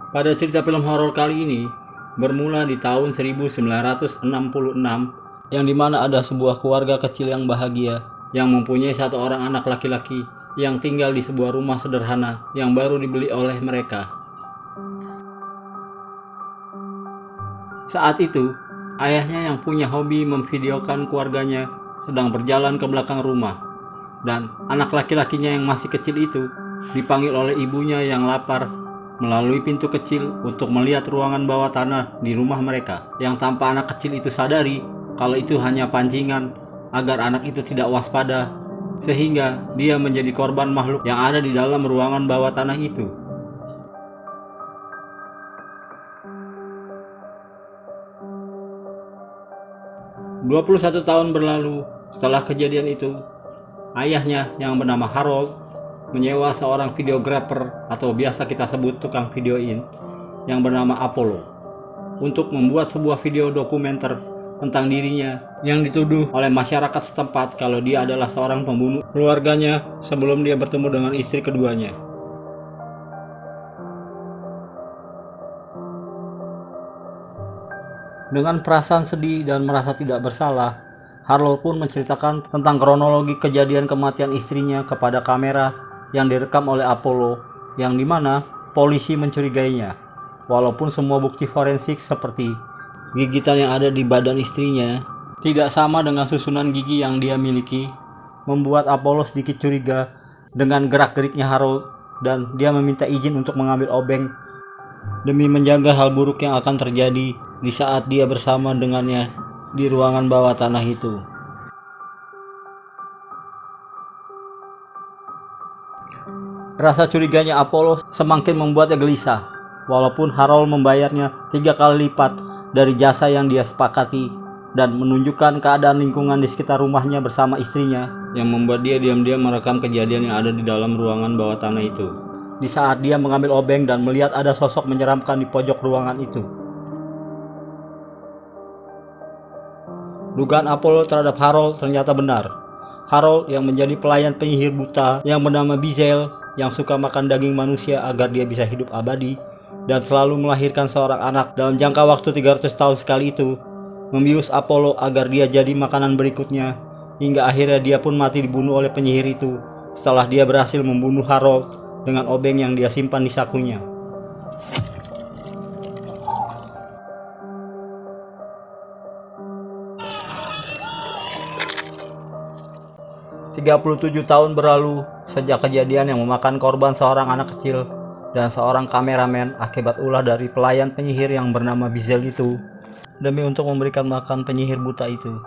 Pada cerita film horor kali ini, bermula di tahun 1966, yang dimana ada sebuah keluarga kecil yang bahagia, yang mempunyai satu orang anak laki-laki, yang tinggal di sebuah rumah sederhana, yang baru dibeli oleh mereka. Saat itu, ayahnya yang punya hobi memvideokan keluarganya sedang berjalan ke belakang rumah, dan anak laki-lakinya yang masih kecil itu dipanggil oleh ibunya yang lapar melalui pintu kecil untuk melihat ruangan bawah tanah di rumah mereka, yang tanpa anak kecil itu sadari kalau itu hanya pancingan agar anak itu tidak waspada, sehingga dia menjadi korban makhluk yang ada di dalam ruangan bawah tanah itu. Dua 21 tahun berlalu setelah kejadian itu, ayahnya yang bernama Harold menyewa seorang videographer atau biasa kita sebut tukang videoin yang bernama Apollo untuk membuat sebuah video dokumenter tentang dirinya yang dituduh oleh masyarakat setempat kalau dia adalah seorang pembunuh keluarganya sebelum dia bertemu dengan istri keduanya. Dengan perasaan sedih dan merasa tidak bersalah, Harold pun menceritakan tentang kronologi kejadian kematian istrinya kepada kamera yang direkam oleh Apollo, yang dimana polisi mencurigainya. Walaupun semua bukti forensik seperti gigitan yang ada di badan istrinya tidak sama dengan susunan gigi yang dia miliki, membuat Apollo sedikit curiga dengan gerak-geriknya Harold, dan dia meminta izin untuk mengambil obeng demi menjaga hal buruk yang akan terjadi di saat dia bersama dengannya di ruangan bawah tanah itu. Rasa curiganya Apollo semakin membuatnya gelisah, walaupun Harold membayarnya 3 kali lipat dari jasa yang dia sepakati dan menunjukkan keadaan lingkungan di sekitar rumahnya bersama istrinya, yang membuat dia diam-diam merekam kejadian yang ada di dalam ruangan bawah tanah itu. Di saat dia mengambil obeng dan melihat ada sosok menyeramkan di pojok ruangan itu. Dugaan Apollo terhadap Harold ternyata benar. Harold yang menjadi pelayan penyihir buta yang bernama Bizel, yang suka makan daging manusia agar dia bisa hidup abadi dan selalu melahirkan seorang anak dalam jangka waktu 300 tahun sekali itu, membius Apollo agar dia jadi makanan berikutnya, hingga akhirnya dia pun mati dibunuh oleh penyihir itu setelah dia berhasil membunuh Harold dengan obeng yang dia simpan di sakunya. 37 tahun berlalu sejak kejadian yang memakan korban seorang anak kecil dan seorang kameramen akibat ulah dari pelayan penyihir yang bernama Bizel itu. Demi untuk memberikan makan penyihir buta itu,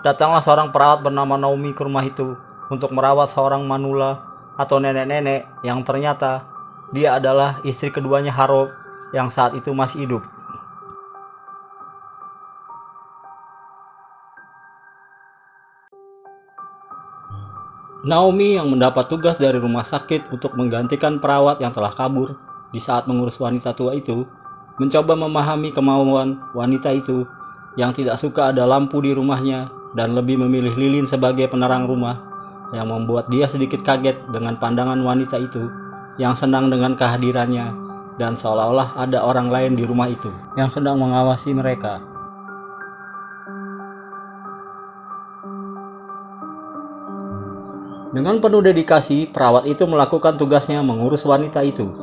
datanglah seorang perawat bernama Naomi ke rumah itu untuk merawat seorang manula atau nenek-nenek yang ternyata dia adalah istri keduanya Harold yang saat itu masih hidup. Naomi yang mendapat tugas dari rumah sakit untuk menggantikan perawat yang telah kabur di saat mengurus wanita tua itu, mencoba memahami kemauan wanita itu yang tidak suka ada lampu di rumahnya dan lebih memilih lilin sebagai penerang rumah, yang membuat dia sedikit kaget dengan pandangan wanita itu yang senang dengan kehadirannya dan seolah-olah ada orang lain di rumah itu yang sedang mengawasi mereka. Dengan penuh dedikasi, perawat itu melakukan tugasnya mengurus wanita itu,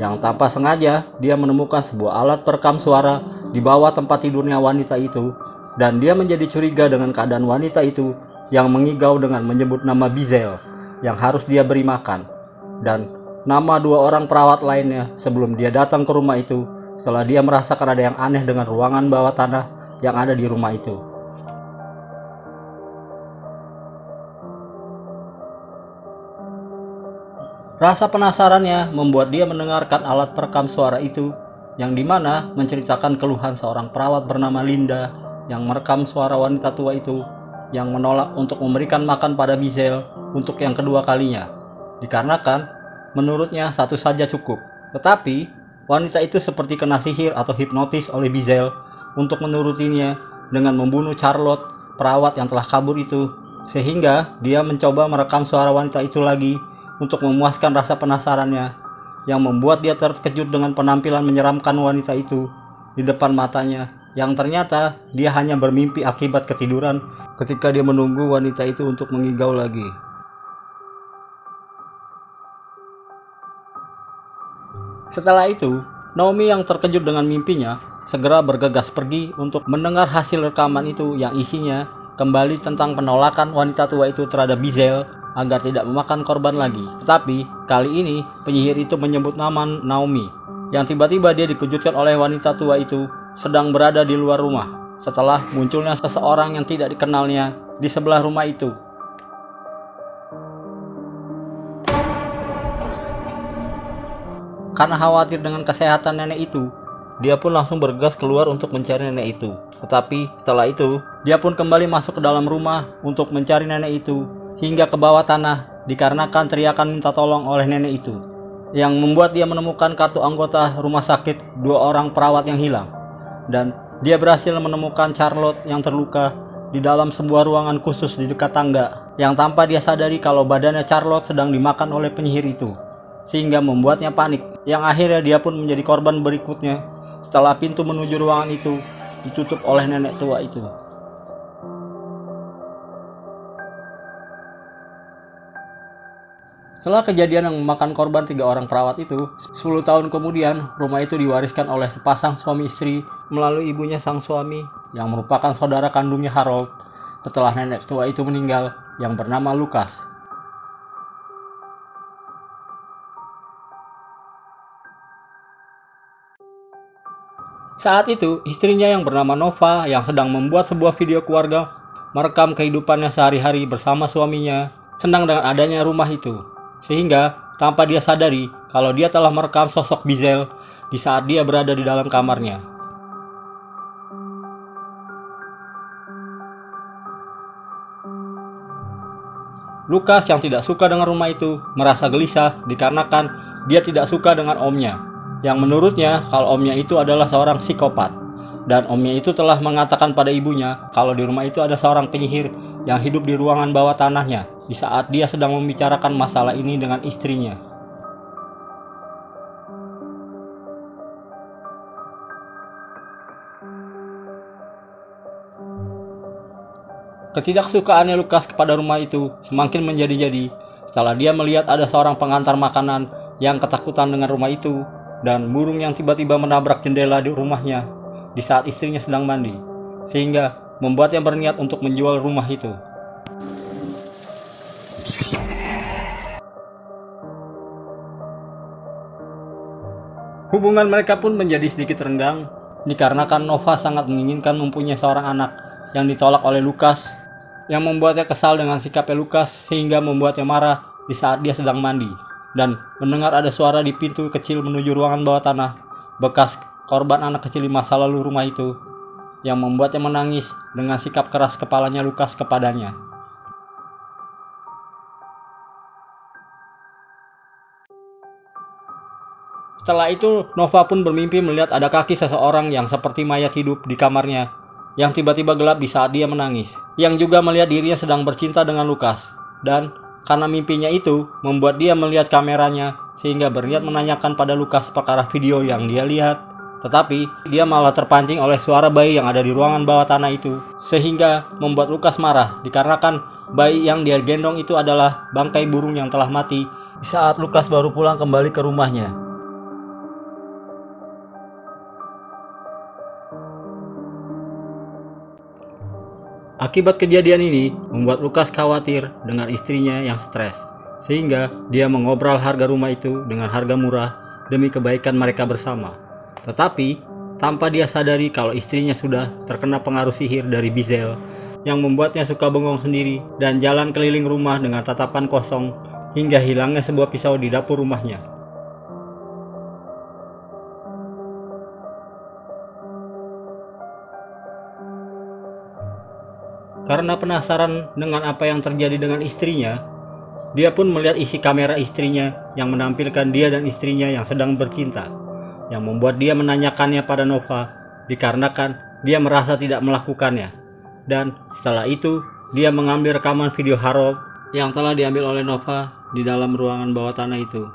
yang tanpa sengaja dia menemukan sebuah alat perekam suara di bawah tempat tidurnya wanita itu, dan dia menjadi curiga dengan keadaan wanita itu yang mengigau dengan menyebut nama Bizel yang harus dia beri makan, dan nama 2 orang perawat lainnya sebelum dia datang ke rumah itu setelah dia merasakan ada yang aneh dengan ruangan bawah tanah yang ada di rumah itu. Rasa penasarannya membuat dia mendengarkan alat perekam suara itu, yang dimana menceritakan keluhan seorang perawat bernama Linda yang merekam suara wanita tua itu yang menolak untuk memberikan makan pada Bizel untuk yang kedua kalinya, dikarenakan menurutnya satu saja cukup. Tetapi wanita itu seperti kena sihir atau hipnotis oleh Bizel untuk menurutinya dengan membunuh Charlotte, perawat yang telah kabur itu, sehingga dia mencoba merekam suara wanita itu lagi untuk memuaskan rasa penasarannya, yang membuat dia terkejut dengan penampilan menyeramkan wanita itu di depan matanya, yang ternyata dia hanya bermimpi akibat ketiduran ketika dia menunggu wanita itu untuk mengigau lagi. Setelah itu, Naomi yang terkejut dengan mimpinya segera bergegas pergi untuk mendengar hasil rekaman itu yang isinya kembali tentang penolakan wanita tua itu terhadap Bizel agar tidak memakan korban lagi. Tetapi kali ini penyihir itu menyebut nama Naomi, yang tiba-tiba dia dikejutkan oleh wanita tua itu sedang berada di luar rumah setelah munculnya seseorang yang tidak dikenalnya di sebelah rumah itu. Karena khawatir dengan kesehatan nenek itu, dia pun langsung bergegas keluar untuk mencari nenek itu. Tetapi setelah itu, dia pun kembali masuk ke dalam rumah untuk mencari nenek itu hingga ke bawah tanah dikarenakan teriakan minta tolong oleh nenek itu, yang membuat dia menemukan kartu anggota rumah sakit 2 orang perawat yang hilang. Dan dia berhasil menemukan Charlotte yang terluka di dalam sebuah ruangan khusus di dekat tangga, yang tanpa dia sadari kalau badannya Charlotte sedang dimakan oleh penyihir itu, sehingga membuatnya panik, yang akhirnya dia pun menjadi korban berikutnya setelah pintu menuju ruangan itu ditutup oleh nenek tua itu. Setelah kejadian yang memakan korban 3 orang perawat itu, 10 tahun kemudian rumah itu diwariskan oleh sepasang suami istri melalui ibunya sang suami yang merupakan saudara kandungnya Harold setelah nenek tua itu meninggal, yang bernama Lucas. Saat itu, istrinya yang bernama Nova yang sedang membuat sebuah video keluarga merekam kehidupannya sehari-hari bersama suaminya senang dengan adanya rumah itu, sehingga tanpa dia sadari kalau dia telah merekam sosok Bizel di saat dia berada di dalam kamarnya. Lucas yang tidak suka dengan rumah itu merasa gelisah dikarenakan dia tidak suka dengan omnya, yang menurutnya kalau omnya itu adalah seorang psikopat, dan omnya itu telah mengatakan pada ibunya kalau di rumah itu ada seorang penyihir yang hidup di ruangan bawah tanahnya di saat dia sedang membicarakan masalah ini dengan istrinya. Ketidaksukaannya Lucas kepada rumah itu semakin menjadi-jadi setelah dia melihat ada seorang pengantar makanan yang ketakutan dengan rumah itu dan burung yang tiba-tiba menabrak jendela di rumahnya di saat istrinya sedang mandi, sehingga membuatnya berniat untuk menjual rumah itu. Hubungan mereka pun menjadi sedikit renggang dikarenakan Nova sangat menginginkan mempunyai seorang anak yang ditolak oleh Lucas, yang membuatnya kesal dengan sikapnya Lucas sehingga membuatnya marah di saat dia sedang mandi dan mendengar ada suara di pintu kecil menuju ruangan bawah tanah bekas korban anak kecil di masa lalu rumah itu, yang membuatnya menangis dengan sikap keras kepalanya Lucas kepadanya. Setelah itu, Nova pun bermimpi melihat ada kaki seseorang yang seperti mayat hidup di kamarnya, yang tiba-tiba gelap di saat dia menangis, yang juga melihat dirinya sedang bercinta dengan Lucas, dan karena mimpinya itu membuat dia melihat kameranya sehingga berniat menanyakan pada Lucas perkara video yang dia lihat. Tetapi dia malah terpancing oleh suara bayi yang ada di ruangan bawah tanah itu, sehingga membuat Lucas marah dikarenakan bayi yang dia gendong itu adalah bangkai burung yang telah mati di saat Lucas baru pulang kembali ke rumahnya. Akibat kejadian ini membuat Lucas khawatir dengan istrinya yang stres, sehingga dia mengobrol harga rumah itu dengan harga murah demi kebaikan mereka bersama. Tetapi tanpa dia sadari kalau istrinya sudah terkena pengaruh sihir dari Bizel, yang membuatnya suka bengong sendiri dan jalan keliling rumah dengan tatapan kosong hingga hilangnya sebuah pisau di dapur rumahnya. Karena penasaran dengan apa yang terjadi dengan istrinya, dia pun melihat isi kamera istrinya yang menampilkan dia dan istrinya yang sedang bercinta, yang membuat dia menanyakannya pada Nova dikarenakan dia merasa tidak melakukannya. Dan setelah itu, dia mengambil rekaman video Harold yang telah diambil oleh Nova di dalam ruangan bawah tanah itu.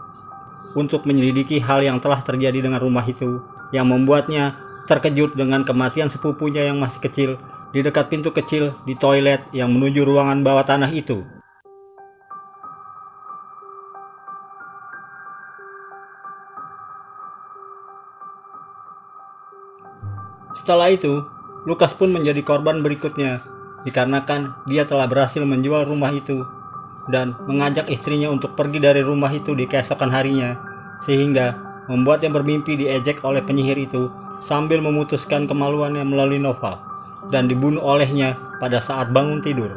untuk menyelidiki hal yang telah terjadi dengan rumah itu, yang membuatnya terkejut dengan kematian sepupunya yang masih kecil di dekat pintu kecil di toilet yang menuju ruangan bawah tanah itu. Setelah itu, Lukas pun menjadi korban berikutnya, dikarenakan dia telah berhasil menjual rumah itu dan mengajak istrinya untuk pergi dari rumah itu di keesokan harinya, sehingga membuatnya bermimpi diejek oleh penyihir itu sambil memutuskan kemaluannya melalui Nova dan dibunuh olehnya pada saat bangun tidur.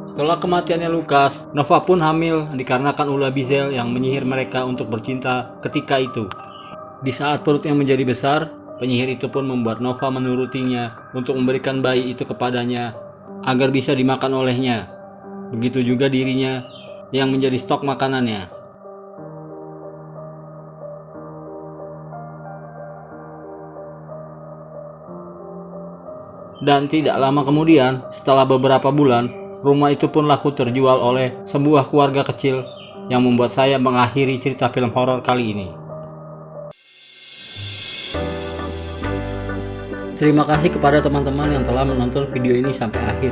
Setelah kematiannya Lukas, Nova pun hamil dikarenakan ulah Bizel yang menyihir mereka untuk bercinta ketika itu. Di saat perutnya menjadi besar, penyihir itu pun membuat Nova menurutinya untuk memberikan bayi itu kepadanya agar bisa dimakan olehnya. Begitu juga dirinya yang menjadi stok makanannya. Dan tidak lama kemudian, setelah beberapa bulan, rumah itu pun laku terjual oleh sebuah keluarga kecil yang membuat saya mengakhiri cerita film horor kali ini. Terima kasih kepada teman-teman yang telah menonton video ini sampai akhir.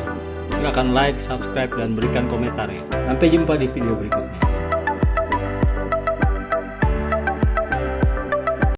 Silakan like, subscribe, dan berikan komentarnya. Sampai jumpa di video berikutnya.